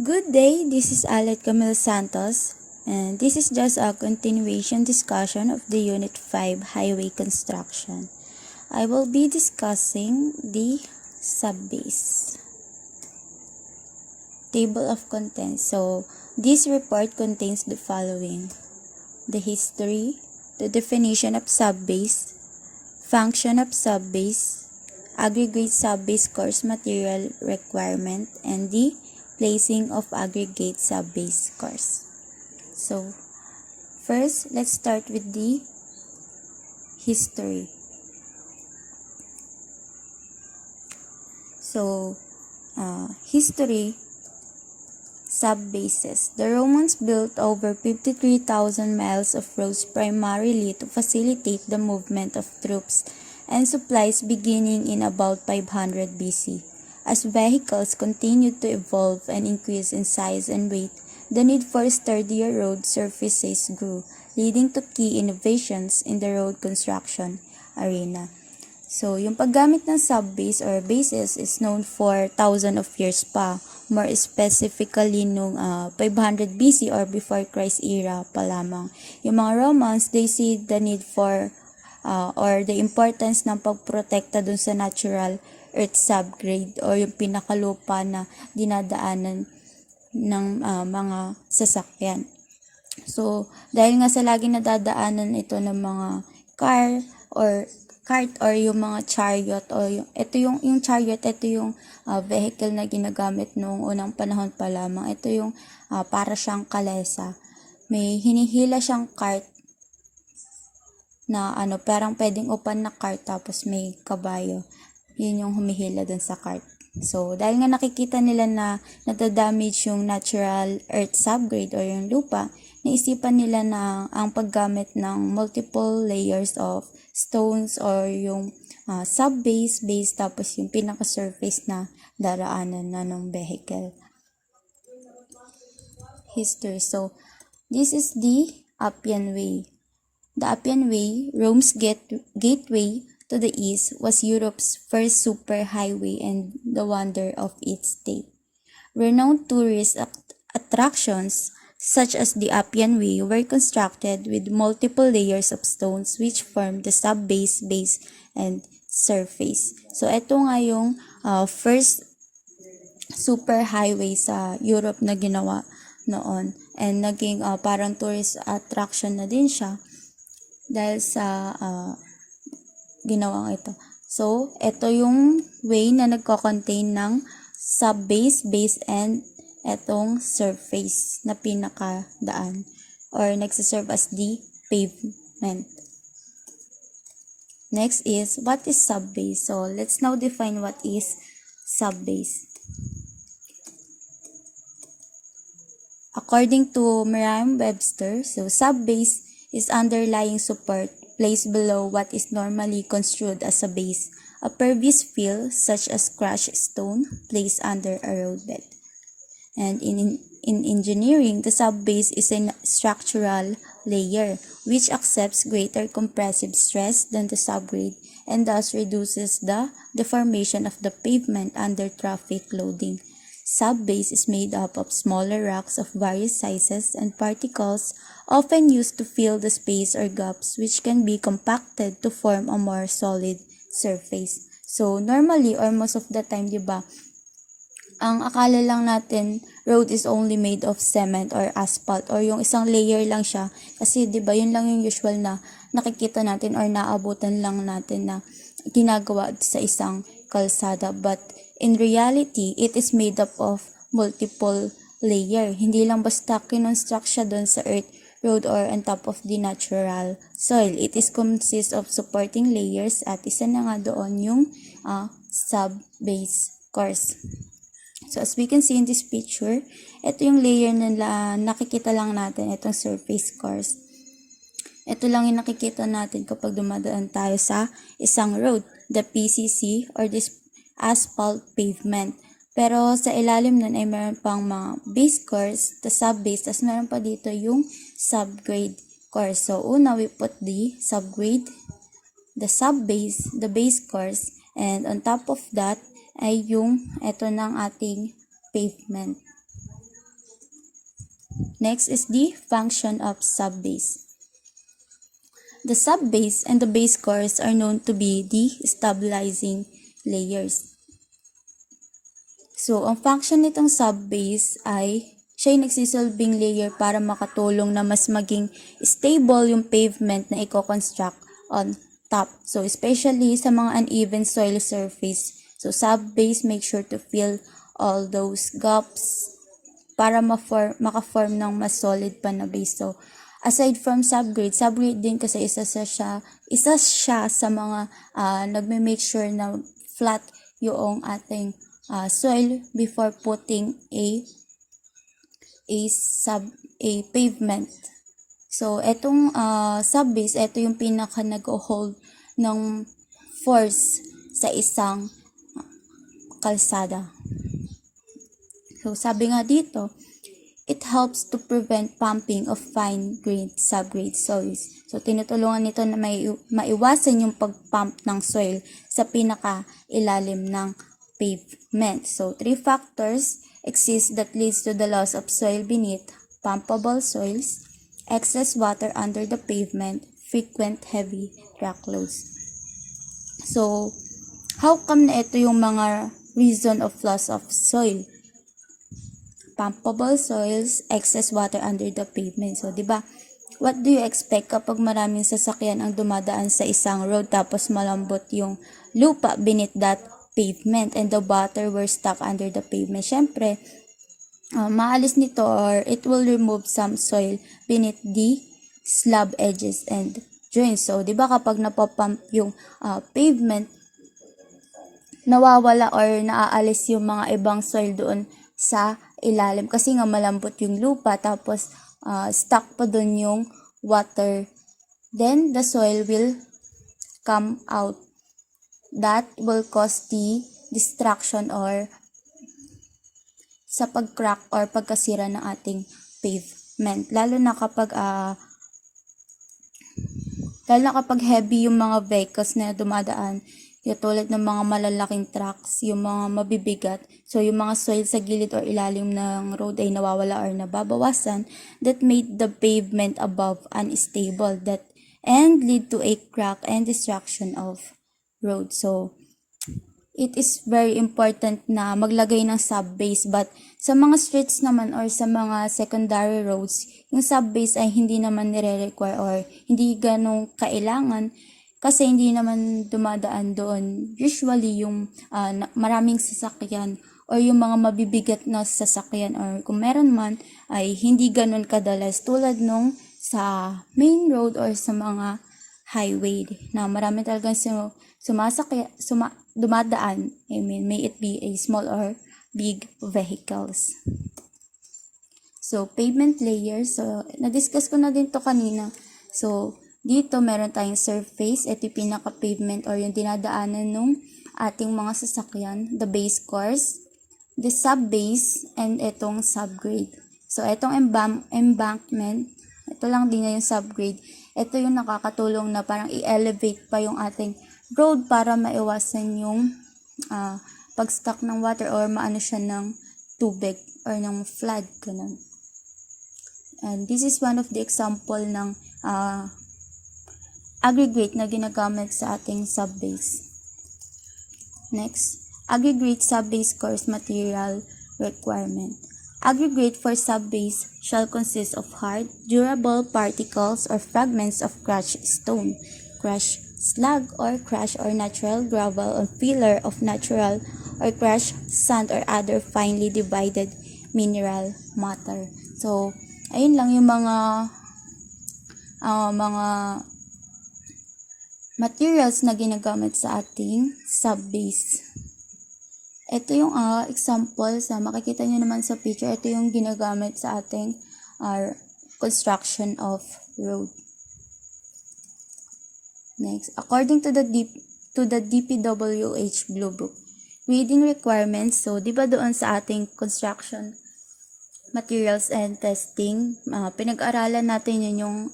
Good day, this is Alet Camille Santos, and this is just a continuation discussion of the Unit 5 Highway Construction. I will be discussing the subbase. Table of Contents. So, this report contains the following: the history, the definition of subbase, function of subbase, aggregate subbase course material requirement, and the placing of aggregate subbase course. So, first, let's start with the history. So, history, subbases. The Romans built over 53,000 miles of roads primarily to facilitate the movement of troops and supplies beginning in about 500 BC. As vehicles continued to evolve and increase in size and weight, the need for sturdier road surfaces grew, leading to key innovations in the road construction arena. So, yung paggamit ng subbase or bases is known for thousands of years pa, more specifically nung 500 BC or before Christ era pa lamang. Yung mga Romans, they see the need for or the importance ng pagprotekta dun sa natural earth subgrade or yung pinakalupa na dinadaanan ng mga sasakyan. So, dahil nga sa laging nadadaanan ito ng mga cart or yung mga chariot o yung chariot, ito yung vehicle na ginagamit noong unang panahon pa lamang. Ito yung para siyang kalesa. May hinihila siyang cart na parang pwedeng upan na cart tapos may kabayo. Yun yung humihila dun sa cart. So, dahil nga nakikita nila na nadadamage yung natural earth subgrade or yung lupa, naisipan nila na ang paggamit ng multiple layers of stones or yung subbase, base, tapos yung pinaka-surface na daraanan na ng vehicle. History. So, this is the Appian Way. The Appian Way, Rome's gateway to the east, was Europe's first superhighway and the wonder of its day. Renowned tourist attractions such as the Appian Way were constructed with multiple layers of stones which formed the subbase, base, and surface. So, ito nga yung first superhighway sa Europe na ginawa noon, and naging parang tourist attraction na din siya dahil sa ginawang ito. So, ito yung way na nagko-contain ng subbase, base, and etong surface na pinakadaan or nagsiserve as the pavement. Next is, what is subbase? So, let's now define what is subbase. According to Merriam-Webster, so subbase is underlying support placed below what is normally construed as a base, a pervious fill such as crushed stone placed under a roadbed. And in engineering, the subbase is a structural layer which accepts greater compressive stress than the subgrade and thus reduces the deformation of the pavement under traffic loading. Subbase is made up of smaller rocks of various sizes and particles often used to fill the space or gaps which can be compacted to form a more solid surface. So, normally or most of the time, diba, ang akala lang natin road is only made of cement or asphalt or yung isang layer lang siya kasi diba yun lang yung usual na nakikita natin or naabutan lang natin na ginagawa sa isang kalsada, but in reality it is made up of multiple layer. Hindi lang basta kinonstruct siya doon sa earth, road, or on top of the natural soil. It is consists of supporting layers at isa na nga doon yung subbase course. So, as we can see in this picture, ito yung layer na nakikita lang natin, itong surface course. Ito lang yung nakikita natin kapag dumadaan tayo sa isang road, the PCC or this asphalt pavement. Pero sa ilalim nun ay meron pang mga base course, the subbase, tas meron pa dito yung subgrade course. So, una we put the subgrade, the subbase, the base course, and on top of that ay yung ito ng ating pavement. Next is the function of subbase. The subbase and the base cores are known to be the stabilizing layers. So, ang function nitong subbase ay siya yung nagsisilbing layer para makatulong na mas maging stable yung pavement na i-construct on top. So, especially sa mga uneven soil surface. So, subbase make sure to fill all those gaps para maka-form ng mas solid pa na base. So, aside from subgrade din kasi isa siya sa mga nagme-make sure na flat yung ating soil before putting a pavement. So, etong subbase, ito yung pinaka nag-hold ng force sa isang kalsada. So, sabi nga dito, it helps to prevent pumping of fine-grained subgrade soils. So, tinutulungan nito na maiwasan yung pag-pump ng soil sa pinaka-ilalim ng pavement. So, 3 factors exist that leads to the loss of soil beneath: pumpable soils, excess water under the pavement, frequent heavy truck loads. So, how come na ito yung mga reason of loss of soil? Pumpable soils, excess water under the pavement. So, 'di ba? What do you expect kapag maraming sasakyan ang dumadaan sa isang road tapos malambot yung lupa beneath that pavement and the water were stuck under the pavement? Syempre, maalis nito or it will remove some soil beneath the slab edges and joints. So, 'di ba kapag napapump yung pavement, nawawala or naaalis yung mga ibang soil doon sa ilalim kasi nga malambot yung lupa tapos stuck pa doon yung water. Then the soil will come out. That will cause the destruction or sa pag-crack or pagkasira ng ating pavement. Lalo na kapag heavy yung mga vehicles na dumadaan, yung tulad ng mga malalaking trucks, yung mga mabibigat. So, yung mga soil sa gilid or ilalim ng road ay nawawala or nababawasan that made the pavement above unstable and lead to a crack and destruction of road. So, it is very important na maglagay ng subbase, but sa mga streets naman or sa mga secondary roads, yung subbase ay hindi naman nire-require or hindi ganong kailangan kasi hindi naman dumadaan doon usually yung maraming sasakyan or yung mga mabibigat na sasakyan, or kung meron man ay hindi ganon kadalas tulad nung sa main road or sa mga highway na marami talagang dumadaan. I mean, may it be a small or big vehicles. So, pavement layers. So, na-discuss ko na din to kanina. So, dito meron tayong surface. Ito yung pinaka-pavement or yung dinadaanan nung ating mga sasakyan. The base course, the subbase, and itong subgrade. So, itong embankment, ito lang din na yung subgrade. Ito yung nakakatulong na parang i-elevate pa yung ating road para maiwasan yung pag-stuck ng water or maano siya ng tubig or ng flood. Ganun. And this is one of the example ng aggregate na ginagamit sa ating subbase. Next, aggregate subbase course material requirement. Aggregate for subbase shall consist of hard, durable particles or fragments of crushed stone, crushed slag or crushed or natural gravel or filler of natural or crushed sand or other finely divided mineral matter. So, ayun lang yung mga materials na ginagamit sa ating subbase. Ito yung example sa makikita nyo naman sa picture. Ito yung ginagamit sa ating construction of road. Next, according to the DPWH Blue Book, reading requirements. So, di ba doon sa ating construction materials and testing, pinag-aralan natin yung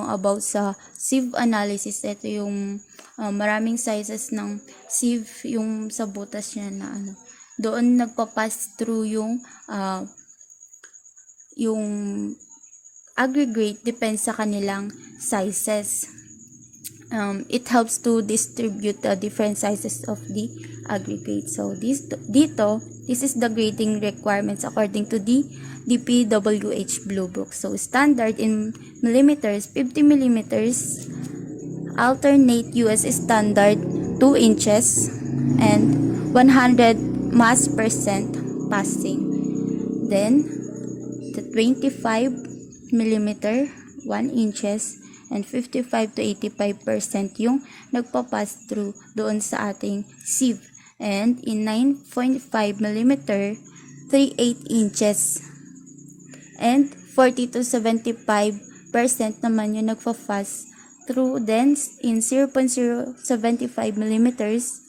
about sa sieve analysis. Ito yung maraming sizes ng sieve, yung sa butas niya na doon nagpa-pass through yung yung aggregate depends sa kanilang sizes. It helps to distribute the different sizes of the aggregate. So this is the grading requirements according to the DPWH Blue Book. So standard in millimeters, 50 millimeters, alternate US standard 2 inches, and 100 mass percent passing. Then the 25 millimeter, 1 inches, and 55 to 85% yung nagpa-pass through doon sa ating sieve. And in 9.5 millimeter, 3/8 inches. And 40 to 75% naman yung nagpa-pass through. Then in 0.075 millimeters,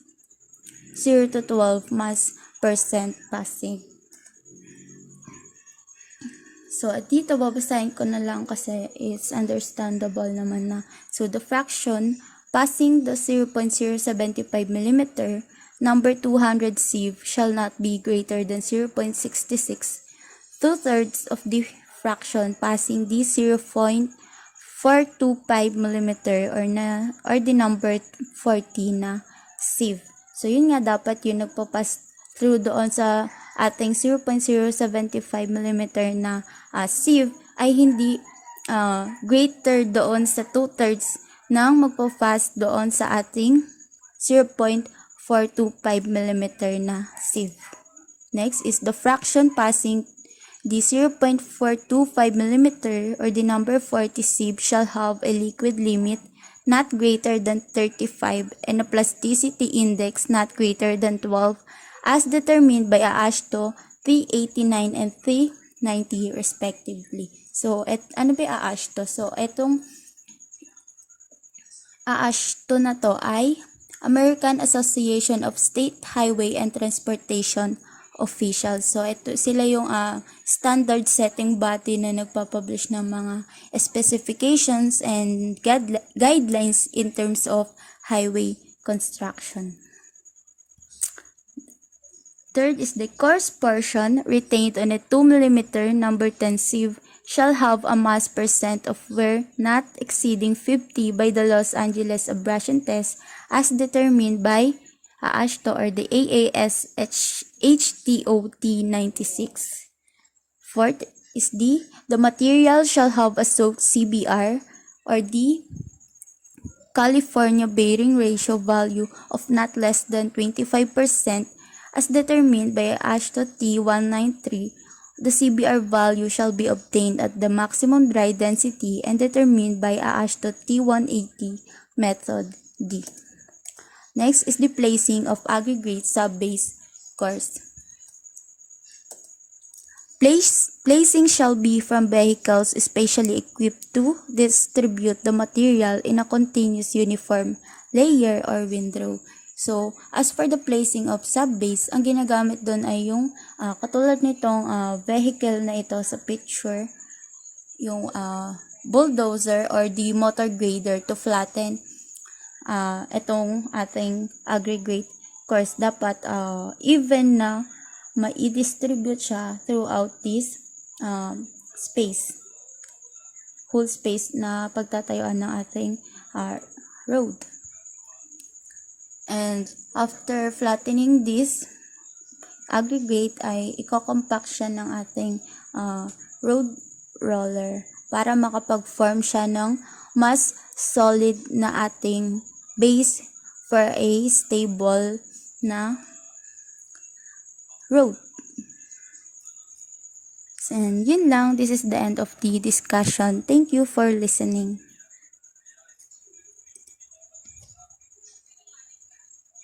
0 to 12 mass percent passing. So, dito babasahin ko na lang kasi it's understandable naman na. So, the fraction passing the 0.075 mm number 200 sieve shall not be greater than 0.66. 2/3 of the fraction passing the 0.425 mm or the number 40 na sieve. So, yun nga dapat yung nagpapass through doon sa ating 0.075 mm na sieve ay hindi greater doon sa 2/3 ng magpa-pass doon sa ating 0.425 mm na sieve. Next is the fraction passing the 0.425 mm or the number 40 sieve shall have a liquid limit not greater than 35 and a plasticity index not greater than 12 as determined by AASHTO 389 and 390 respectively. So, ano ba yung AASHTO? So, etong AASHTO na to ay American Association of State Highway and Transportation Officials. So, ito sila yung standard setting body na nagpapublish ng mga specifications and guidelines in terms of highway construction. Third is the coarse portion retained on a 2 mm number 10 sieve shall have a mass percent of wear not exceeding 50 by the Los Angeles abrasion test as determined by AASHTO or the AAS HTOT 96. Fourth is the material shall have a soaked CBR or the California bearing ratio value of not less than 25% as determined by AASHTO T193. The CBR value shall be obtained at the maximum dry density and determined by AASHTO T180 method D. Next is the placing of aggregate sub-base course. Placing shall be from vehicles specially equipped to distribute the material in a continuous uniform layer or windrow. So, as for the placing of sub-base, ang ginagamit doon ay yung katulad nitong vehicle na ito sa picture, yung bulldozer or the motor grader to flatten itong ating aggregate course. Dapat even na mai-distribute siya throughout this whole space na pagtatayuan ng ating road. And after flattening this aggregate ay i-compact siya ng ating road roller para makapag-form siya ng mas solid na ating base for a stable na road. And yun lang, this is the end of the discussion. Thank you for listening.